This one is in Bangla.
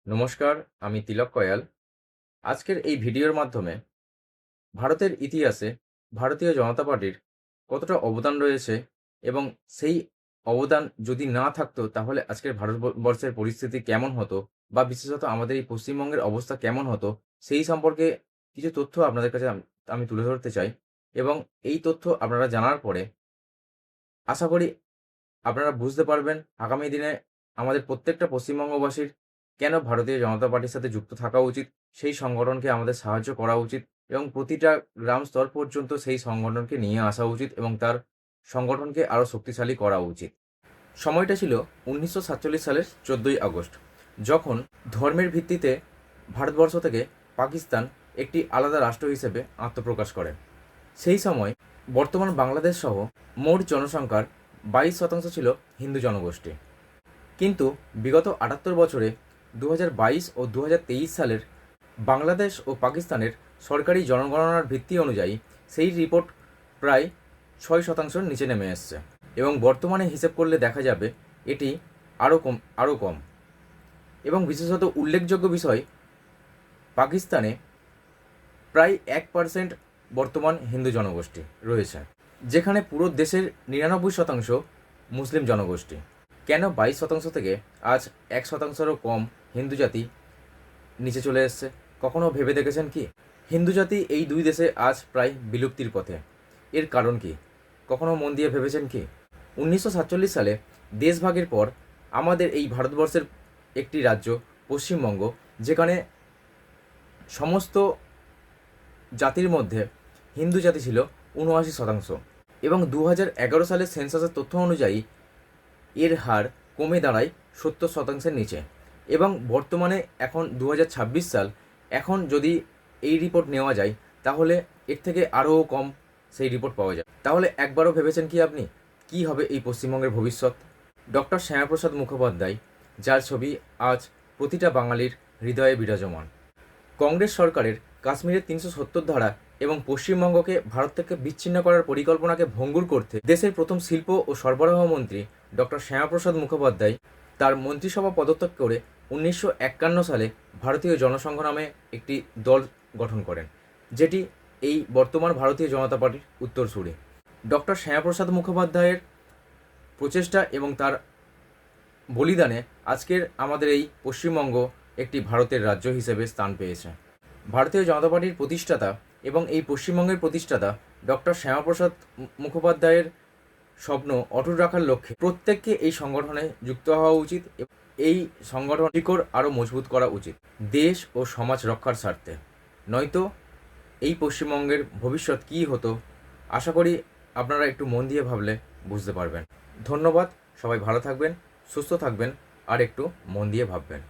নমস্কার, আমি তিলক কয়াল। আজকের এই ভিডিওর মাধ্যমে ভারতের ইতিহাসে ভারতীয় জনতা পার্টির কতটা অবদান রয়েছে এবং সেই অবদান যদি না থাকতো তাহলে আজকের ভারতবর্ষের পরিস্থিতি কেমন হতো বা বিশেষত আমাদের এই পশ্চিমবঙ্গের অবস্থা কেমন হতো সেই সম্পর্কে কিছু তথ্য আপনাদের কাছে আমি তুলে ধরতে চাই এবং এই তথ্য আপনারা জানার পরে আশা করি আপনারা বুঝতে পারবেন আগামী দিনে আমাদের প্রত্যেকটা পশ্চিমবঙ্গবাসীর কেন ভারতীয় জনতা পার্টির সাথে যুক্ত থাকা উচিত, সেই সংগঠনকে আমাদের সাহায্য করা উচিত এবং প্রতিটা গ্রাম স্তর পর্যন্ত সেই সংগঠনকে নিয়ে আসা উচিত এবং তার সংগঠনকে আরও শক্তিশালী করা উচিত। সময়টা ছিল 1947 সালের 14ই আগস্ট, যখন ধর্মের ভিত্তিতে ভারতবর্ষ থেকে পাকিস্তান একটি আলাদা রাষ্ট্র হিসেবে আত্মপ্রকাশ করে। সেই সময় বর্তমান বাংলাদেশ সহ মোট জনসংখ্যার 22% ছিল হিন্দু জনগোষ্ঠী। কিন্তু বিগত 78 বছরে 2022 ও 2023 সালের বাংলাদেশ ও পাকিস্তানের সরকারি জনগণনার ভিত্তি অনুযায়ী সেই রিপোর্ট প্রায় 6%-র নিচে নেমে এসছে এবং বর্তমানে হিসেব করলে দেখা যাবে এটি আরও কম। এবং বিশেষত উল্লেখযোগ্য বিষয়, পাকিস্তানে প্রায় 1% বর্তমান হিন্দু জনগোষ্ঠী রয়েছে, যেখানে পুরো দেশের 99% মুসলিম জনগোষ্ঠী। কেন 22% থেকে আজ 1%-রও কম হিন্দু জাতি নিচে চলে এসছে? কখনো ভেবে দেখেছেন কি? হিন্দু জাতি এই দুই দেশে আজ প্রায় বিলুপ্তির পথে। এর কারণ কি? কখনো মন দিয়ে ভেবেছেন কি? 1947 সালে দেশভাগের পর আমাদের এই ভারতবর্ষের একটি রাজ্য পশ্চিমবঙ্গ, যেখানে সমস্ত জাতির মধ্যে হিন্দু জাতি ছিল 79% এবং 2011 সালের সেন্সাসের তথ্য অনুযায়ী এর হার কমে দাঁড়ায় 70%-এর নিচে। এবং বর্তমানে এখন 2026 সাল, এখন যদি এই রিপোর্ট নেওয়া যায় তাহলে এর থেকে আরও কম সেই রিপোর্ট পাওয়া যায়। তাহলে একবারও ভেবেছেন কি আপনি কী হবে এই পশ্চিমবঙ্গের ভবিষ্যৎ? ডক্টর শ্যামাপ্রসাদ মুখোপাধ্যায়, যার ছবি আজ প্রতিটা বাঙালির হৃদয়ে বিরাজমান, কংগ্রেস সরকারের কাশ্মীরের 370 ধারা এবং পশ্চিমবঙ্গকে ভারত থেকে বিচ্ছিন্ন করার পরিকল্পনাকে ভঙ্গুর করতে দেশের প্রথম শিল্প ও সরবরাহ মন্ত্রী ডক্টর শ্যামাপ্রসাদ মুখোপাধ্যায় তার মন্ত্রিসভা পদত্যাগ করে 1951 সালে ভারতীয় জনসংঘ নামে একটি দল গঠন করেন, যেটি এই বর্তমান ভারতীয় জনতা পার্টির উত্তরসূরি। ডক্টর শ্যামাপ্রসাদ মুখোপাধ্যায়ের প্রচেষ্টা এবং তার বলিদানে আজকের আমাদের এই পশ্চিমবঙ্গ একটি ভারতের রাজ্য হিসেবে স্থান পেয়েছে। ভারতীয় জনতা পার্টির প্রতিষ্ঠাতা এবং এই পশ্চিমবঙ্গের প্রতিষ্ঠাতা ডক্টর শ্যামাপ্রসাদ মুখোপাধ্যায়ের স্বপ্ন অটুট রাখার লক্ষ্যে প্রত্যেককে এই সংগঠনে যুক্ত হওয়া উচিত। এই সংগঠন শিকড় আরও মজবুত করা উচিত দেশ ও সমাজ রক্ষার স্বার্থে, নয়তো এই পশ্চিমবঙ্গের ভবিষ্যৎ কী হতো আশা করি আপনারা একটু মন দিয়ে ভাবলে বুঝতে পারবেন। ধন্যবাদ, সবাই ভালো থাকবেন, সুস্থ থাকবেন আর একটু মন দিয়ে ভাববেন।